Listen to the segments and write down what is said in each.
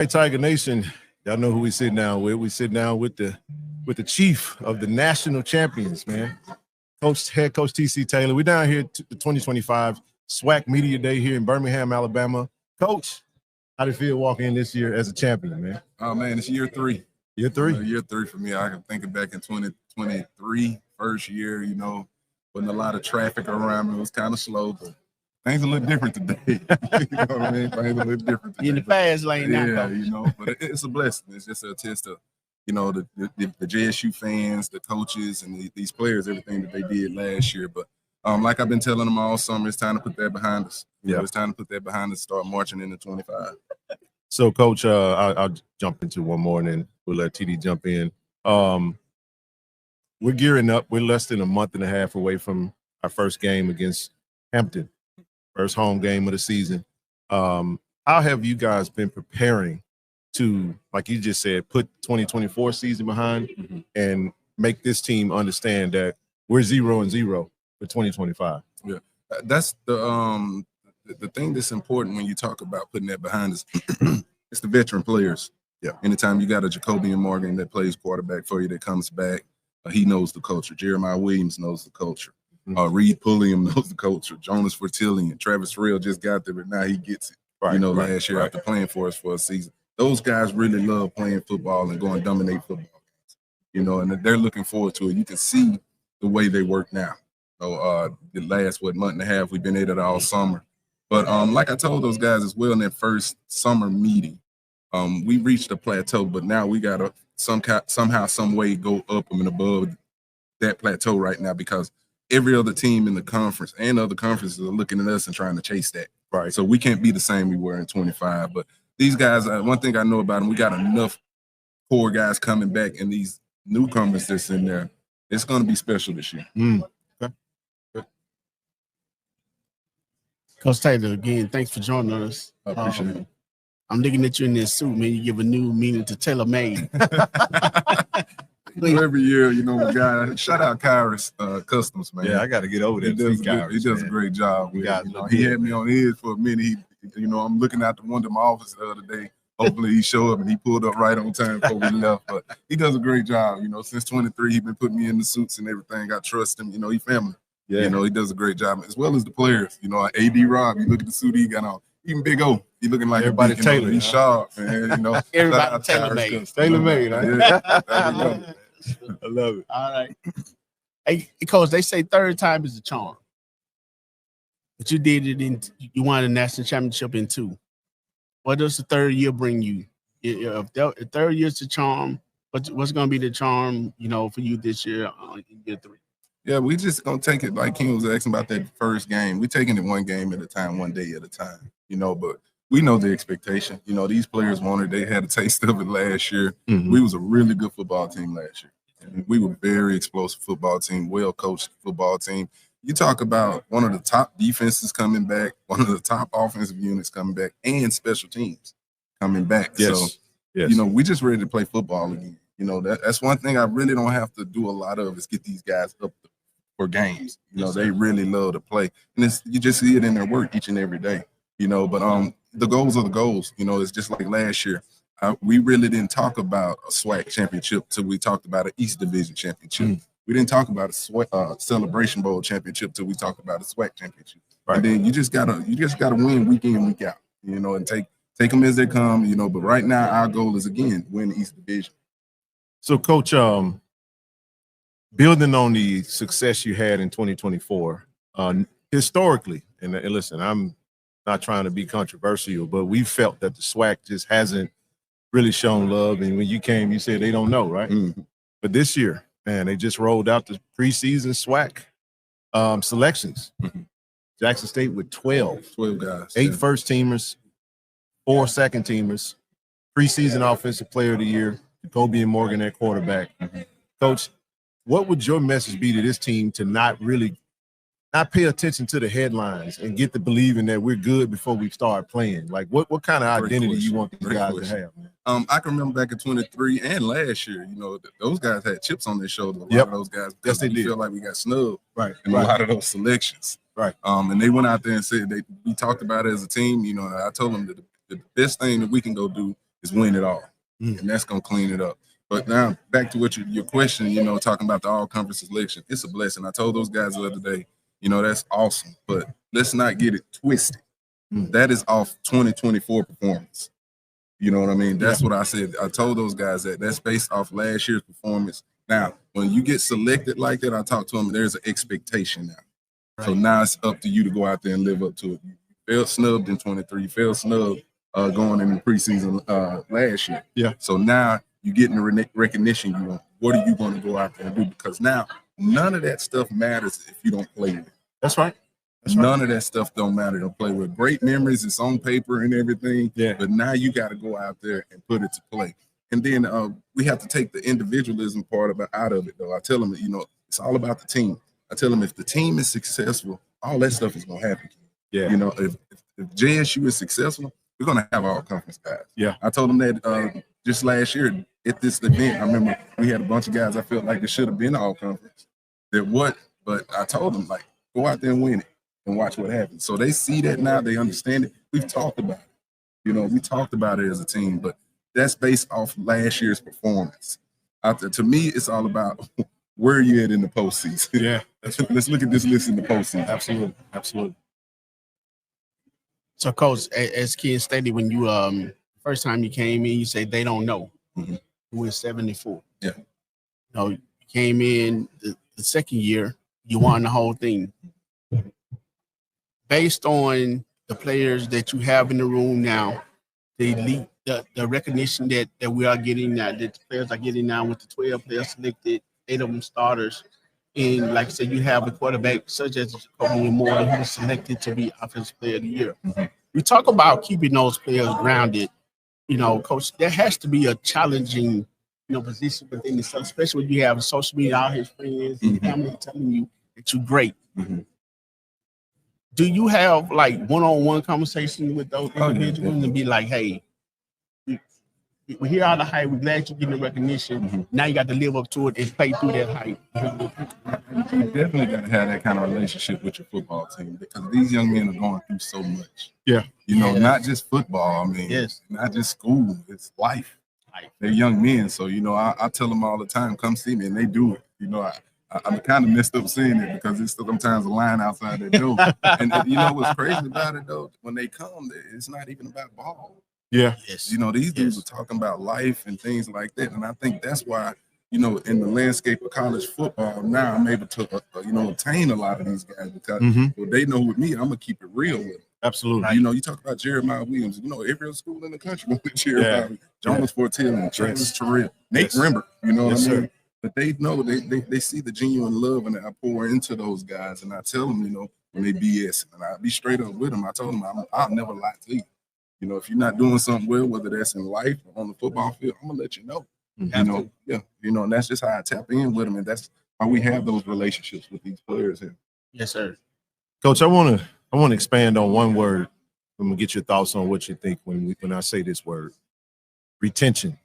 Hey, Tiger Nation, y'all know who we sit down with. We sit down with the chief of the national champions, man. Head Coach TC Taylor. We're down here the 2025 SWAC Media Day here in Birmingham, Alabama. Coach, how did it feel walking in this year as a champion, man? Oh man, it's year 3. Year 3? Year 3 for me. I can think of back in 2023, first year, wasn't a lot of traffic around me. It was kind of slow, but things a little different today. You know what I mean? Things a little different today. In the fast lane now, Coach. But it's a blessing. It's just a test of, the JSU fans, the coaches, and these players, everything that they did last year. But like I've been telling them all summer, it's time to put that behind us. It's time to put that behind us, start marching into 25. So, Coach, I'll jump into one more, and then we'll let TD jump in. We're gearing up. We're less than a month and a half away from our first game against Hampton, first home game of the season. How have you guys been preparing to, like you just said, put 2024 season behind and make this team understand that we're 0-0 for 2025? Yeah, that's the thing that's important when you talk about putting that behind us. It's the veteran players. Yeah. Anytime you got a Jacobian Morgan that plays quarterback for you, that comes back, he knows the culture. Jeremiah Williams knows the culture. Reed Pulliam knows the culture. Jonas Fortillion, Travis Real just got there, but now he gets it. Last year after playing for us for a season. Those guys really love playing football and going to dominate football games. And they're looking forward to it. You can see the way they work now. So the last month and a half, we've been at it all summer. But like I told those guys as well in that first summer meeting, we reached a plateau, but now we got to somehow, some way go up and above that plateau right now, because every other team in the conference and other conferences are looking at us and trying to chase that. Right. So we can't be the same we were in 25. But these guys, one thing I know about them, we got enough core guys coming back, and these newcomers that's in there, it's going to be special this year. Okay. Good. Coach Taylor, again, thanks for joining us. I appreciate it. I'm looking at you in this suit, man. You give a new meaning to tailor-made. Every year, my guy, shout out Kyrus Customs, man. Yeah, I got to get over there. He does a great job. He had me on his for a minute. I'm looking out the window of my office the other day. Hopefully he showed up, and he pulled up right on time before we left. But he does a great job. Since 23, he's been putting me in the suits and everything. I trust him. He family. Yeah. He does a great job, as well as the players. AD Rob, you look at the suit he got on. Even Big O, he looking like everybody tailored. He's sharp, man. Everybody tailor-made. Tailor-made. Yeah. I love it. All right. Hey, Coach, they say third time is the charm. But you did it you won a national championship in 2. What does the third year bring you? If the third year's the charm, what's going to be the charm, for you this year in year 3? Yeah, we just going to take it like King was asking about that first game. We're taking it one game at a time, one day at a time, but we know the expectation. These players wanted, they had a taste of it last year. We was a really good football team last year. And we were a very explosive football team, well-coached football team. You talk about one of the top defenses coming back, one of the top offensive units coming back, and special teams coming back. Yes. So, we just ready to play football again. That's one thing I really don't have to do a lot of, is get these guys up for games. They really love to play. And you just see it in their work each and every day, but the goals are the goals. It's just like last year. We really didn't talk about a SWAC championship till we talked about an East Division championship. We didn't talk about a Celebration Bowl championship till we talked about a SWAC championship. Right. And then you just gotta win week in, week out, and take them as they come, But right now, our goal is, again, win the East Division. So, Coach, building on the success you had in 2024, historically, and listen, I'm not trying to be controversial, but we felt that the SWAC just hasn't really shown love. And when you came, you said they don't know, right? But this year, man, they just rolled out the preseason SWAC selections. Jackson State with 12 guys, 8 first-teamers, 4 second-teamers, preseason offensive player of the year, Jacobian Morgan at quarterback. Coach, what would your message be to this team to not pay attention to the headlines and get to believing that we're good before we start playing? Like, what kind of identity you want these guys to have, man? I can remember back in 23 and last year, those guys had chips on their shoulder. A lot of those guys, yes, they did. Feel like we got snubbed, right? In a lot of those selections, right? And they went out there and said we talked about it as a team. I told them that the best thing that we can go do is win it all, and that's gonna clean it up. But now back to what your question, talking about the all-conference selection, it's a blessing. I told those guys the other day, that's awesome, but let's not get it twisted. That is off 2024 performance. You know what I mean? That's what I said. I told those guys that's based off last year's performance. Now, when you get selected like that, I talked to them, there's an expectation now. Right. So now it's up to you to go out there and live up to it. You felt snubbed in 23, you felt snubbed going in the preseason last year. Yeah. So now you're getting the recognition you want. What are you going to go out there and do? Because now none of that stuff matters if you don't play with it. That's right. None of that stuff don't matter to play with. Great memories, it's on paper and everything. Yeah. But now you got to go out there and put it to play. And then we have to take the individualism part out of it, though. I tell them that, it's all about the team. I tell them if the team is successful, all that stuff is going to happen. Yeah. If JSU is successful, we're going to have all conference guys. Yeah. I told them that just last year at this event, I remember we had a bunch of guys I felt like it should have been all conference. But I told them, go out there and win it and watch what happens. So they see that now, they understand it. We've talked about it. We talked about it as a team, but that's based off last year's performance. To me, it's all about where are you at in the postseason. Yeah. Let's look at this list in the postseason. Absolutely. Absolutely. So, Coach, as Ken stated, when you first time you came in, you say they don't know who is 74. Yeah. You came in the second year, you won the whole thing. Based on the players that you have in the room now, the recognition that we are getting now, that the players are getting now with the 12 players selected, 8 of them starters. And like I said, you have a quarterback such as Jacoby Moore who was selected to be Offensive Player of the Year. We talk about keeping those players grounded. Coach, there has to be a challenging, position within itself, especially when you have social media, all his friends, and family telling you that you're great. Do you have one-on-one conversation with those individuals and be like, hey, we hear all the hype, we're glad you're getting the recognition. Now you got to live up to it and play through that hype. You definitely got to have that kind of relationship with your football team because these young men are going through so much. Yeah. Not just football. Not just school. It's life. They're young men. So, I tell them all the time, come see me, and they do it. I'm kind of messed up saying it because it's sometimes a line outside their door. And what's crazy about it, though, when they come, it's not even about ball. Yeah. Yes. These dudes are talking about life and things like that. And I think that's why, in the landscape of college football, now I'm able to, obtain a lot of these guys because they know with me, I'm going to keep it real with them. Absolutely. You talk about Jeremiah Williams, every school in the country went with Jeremiah. Jonas Fortillion, Travis Terrell, Nate Rimber, what I mean? Sir. But they know, they see the genuine love and I pour into those guys. And I tell them, when they BS, and I be straight up with them. I told them, I'll never lie to you. If you're not doing something well, whether that's in life or on the football field, I'm gonna let you know. And that's just how I tap in with them, and that's why we have those relationships with these players here. Yes, sir. Coach, I want to expand on one word. I'm gonna get your thoughts on what you think when I say this word, retention.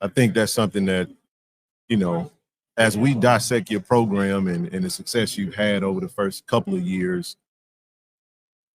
I think that's something that, as we dissect your program and the success you've had over the first couple of years.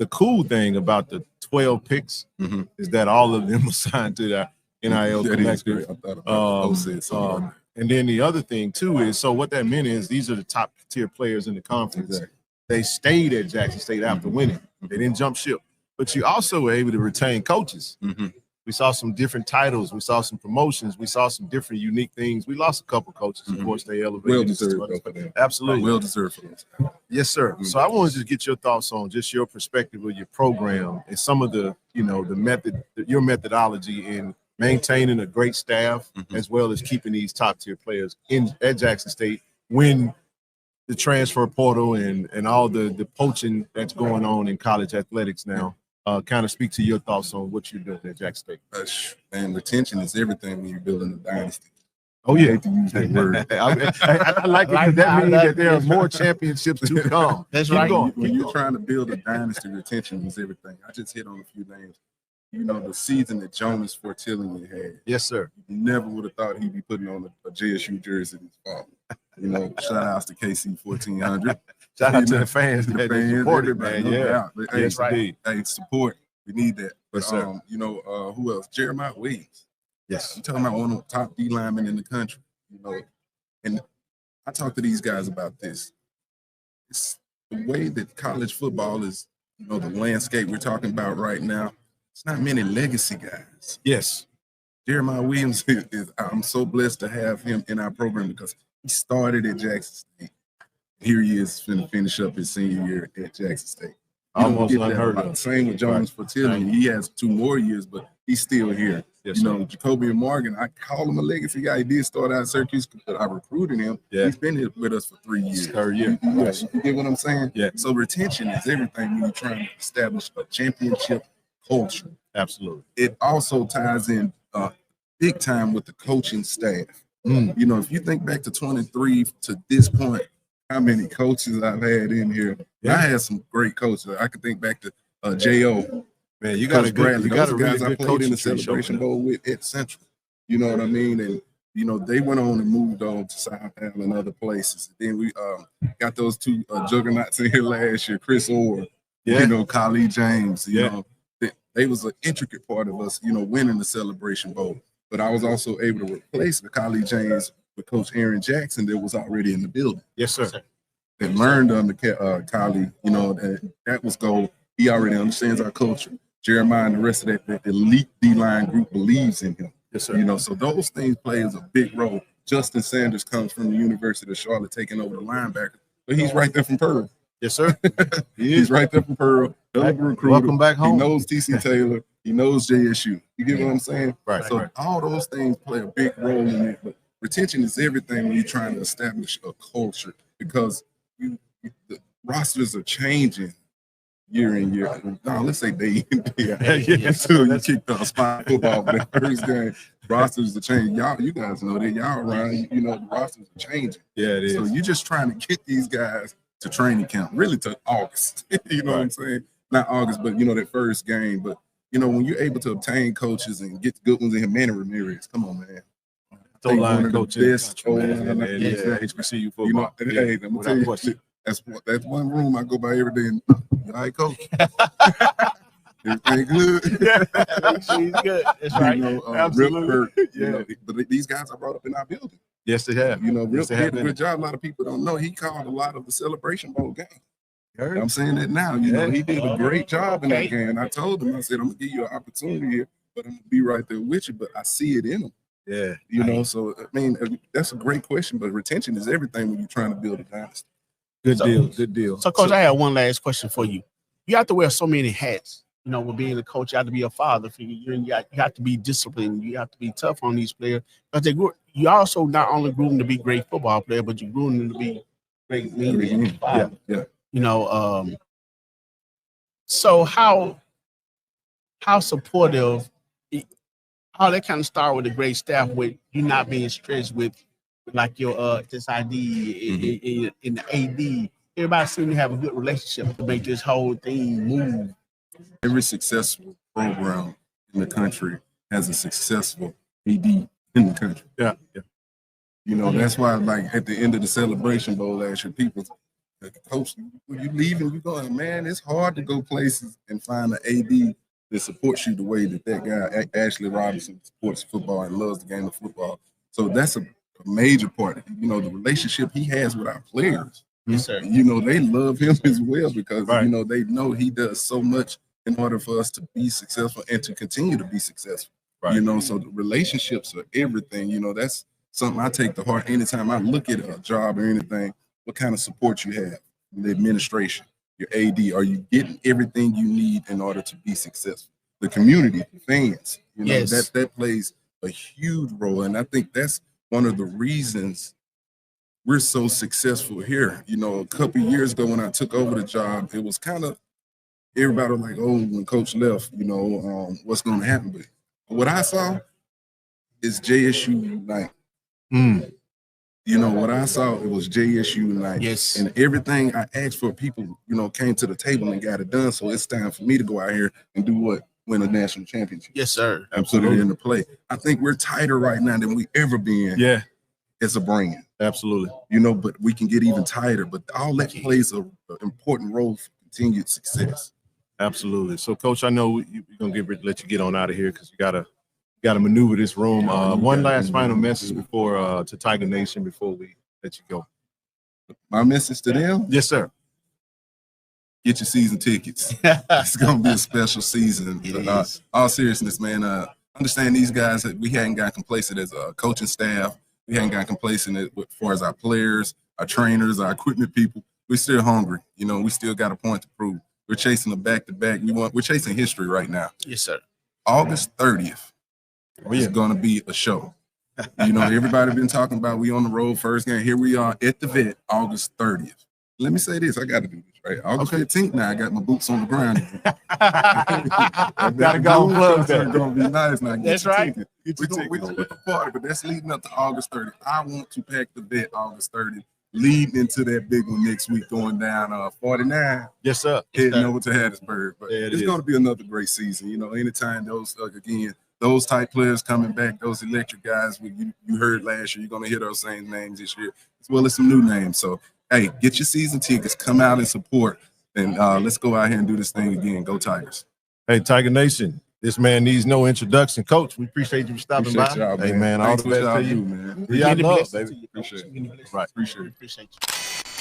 The cool thing about the 12 picks is that all of them were signed to the NIL collective. And then the other thing, too, is so what that meant is these are the top-tier players in the conference. Exactly. They stayed at Jackson State after winning. They didn't jump ship. But you also were able to retain coaches. We saw some different titles. We saw some promotions. We saw some different unique things. We lost a couple coaches. Of course, they elevated. Well-deserved. Absolutely. Well-deserved for us. Yes, sir. So I wanted to get your thoughts on just your perspective of your program and some of the, your methodology in maintaining a great staff as well as keeping these top-tier players at Jackson State when the transfer portal and all the poaching that's going on in college athletics now. Kind of speak to your thoughts on what you're doing at Jackson State. And retention is everything when you're building a dynasty. Oh, yeah. I hate to use that word. I like it because that means that there are more championships to come. That's right. When you're trying to build a dynasty, retention is everything. I just hit on a few names. The season that Jonas Fortillion had. Yes, sir. You never would have thought he'd be putting on a JSU jersey this fall. Shout outs to KC-1400. Shout out to the fans. Support it, man. Yeah. Yes, right. Hey, support. We need that. But Yes, sir. you know, who else? Jeremiah Williams. Yes. You're talking about one of the top D linemen in the country. You know, and I talk to these guys about this. It's the way that college football is, you know, the landscape we're talking about right now. It's not many legacy guys. Yes. Jeremiah Williams I'm so blessed to have him in our program because he started at Jackson State. Here he is finna finish up his senior year at Jackson State. Almost unheard of. Same with Jones Fertillion. He has 2 more years, but he's still here. Yes, you know, Jacoby Morgan, I call him a legacy guy. He did start out at Syracuse, but I recruited him. Yeah. He's been here with us for 3 years. Third year. You get what I'm saying? Yeah. So retention is everything when you're trying to establish a championship culture. Absolutely. It also ties in big time with the coaching staff. You know, if you think back to 23 to this point, how many coaches I've had in here. Yeah. I had some great coaches. I could think back to J.O. Man, you got a good, Bradley. you got Those a guys really I good played in coaching the tree Celebration showing Bowl with at Central. You know what I mean? And, you know, they went on and moved on to South Alabama and other places. Then we got those 2 juggernauts in here last year, Chris Orr, you know, Khalid James. You know, they was an intricate part of us, you know, winning the Celebration Bowl. But I was also able to replace the Khalid James with Coach Aaron Jackson that was already in the building. Yes, sir. That learned under Khalid, you know, that was gold. He already understands our culture. Jeremiah and the rest of that elite D-line group believes in him. Yes, sir. You know, so those things play as a big role. Justin Sanders comes from the University of Charlotte, taking over the linebacker, but he's right there from Pearl. Yes, sir. He's right there from Pearl. Welcome back home. He knows TC Taylor. He knows JSU. You get what I'm saying? Right. So all those things play a big role in it. But retention is everything when you're trying to establish a culture because the rosters are changing year in year. No, let's say day in day out. Until you kicked off spot football for that first game. Rosters are changing. You guys know that. Y'all around, you know, the rosters are changing. Yeah, it is. So you're just trying to get these guys to training camp, really to August. You know what I'm saying? Not August, but, you know, that first game. But, you know, when you're able to obtain coaches and get good ones in here, Manny Ramirez, come on, man. O-line coach, best man. Yeah, HBCU football. You know, hey, I'm gonna tell you, question. that's one room I go by every day. And, all right, coach. Everything good. She's good. That's right. You know, Absolutely. Rip Hurt, you know, but these guys I brought up in our building. Yes, they have. You know, Yes, Rip they did have a been. good job. A lot of people don't know. He called a lot of the Celebration Bowl game. Heard? I'm saying that now. You know, he did a great job in that game. I told him, I said, I'm gonna give you an opportunity here, but I'm gonna be right there with you. But I see it in him. Yeah. You know, so I mean, that's a great question. But retention is everything when you're trying to build a dynasty. Good deal. Good deal. So, Coach, I have one last question for you. You have to wear so many hats. You know, with being a coach, you have to be a father figure. You have to be disciplined. You have to be tough on these players because you also not only grew them to be great football players, but you grew them to be great men. Yeah. You know, so how supportive? How that kind of start with a great staff with you not being stressed with like your this ID in the AD. Everybody seems to have a good relationship to make this whole thing move. Every successful program in the country has a successful AD in the country. Yeah. You know, that's why, like, at the end of the Celebration Bowl last year, people, like, Coach, when you leaving, you going, man, it's hard to go places and find an AD that supports you the way that guy, Ashley Robinson, supports football and loves the game of football. So that's a major part. You know, the relationship he has with our players. Yes, sir. You know, they love him as well because, you know, they know he does so much in order for us to be successful and to continue to be successful. Right. You know, so the relationships are everything. You know, that's something I take to heart anytime I look at a job or anything. What kind of support you have, the administration, your AD, are you getting everything you need in order to be successful? The community, the fans, you know, that plays a huge role. And I think that's one of the reasons we're so successful here. You know, a couple of years ago when I took over the job, it was kind of, everybody was like, oh, when Coach left, you know, what's going to happen? But what I saw is JSU Unite. You know, what I saw, it was JSU Unite. Yes. And everything I asked for, people, you know, came to the table and got it done. So it's time for me to go out here and do what? Win a national championship. Yes, sir. And put it into play. I think we're tighter right now than we ever been. Yeah. As a brand. Absolutely. You know, but we can get even tighter. But all that plays an important role for continued success. Absolutely. So, Coach, I know we're gonna let you get on out of here because you gotta maneuver this room. One last final message before to Tiger Nation before we let you go. My message to them: Yes, sir. Get your season tickets. It's gonna be a special season. All seriousness, man. Understand these guys. We hadn't gotten complacent as a coaching staff. We hadn't gotten complacent as far as our players, our trainers, our equipment people. We're still hungry. You know, we still got a point to prove. We're chasing a back-to-back. We're chasing history right now. Yes, sir. August 30th is going to be a show. You know, everybody been talking about we on the road first game. Here we are at the vet, August 30th. Let me say this. I got to do this, right? August 15th now, I got my boots on the ground. I got to go plug that. It's going to be nice now. That's right. We're going to party, but that's leading up to August 30th. I want to pack the vet August 30th. Leading into that big one next week, going down 49. Yes, sir. Heading over to Hattiesburg. But it's going to be another great season. You know, anytime those type players coming back, those electric guys you heard last year, you're going to hear those same names this year, as well as some new names. So, hey, get your season tickets, come out and support, and let's go out here and do this thing again. Go Tigers. Hey, Tiger Nation. This man needs no introduction. Coach, we appreciate you stopping by. Y'all, hey, man, all the best to you. Man. Yeah, I love, baby. Appreciate it. Right. Appreciate it. Appreciate you.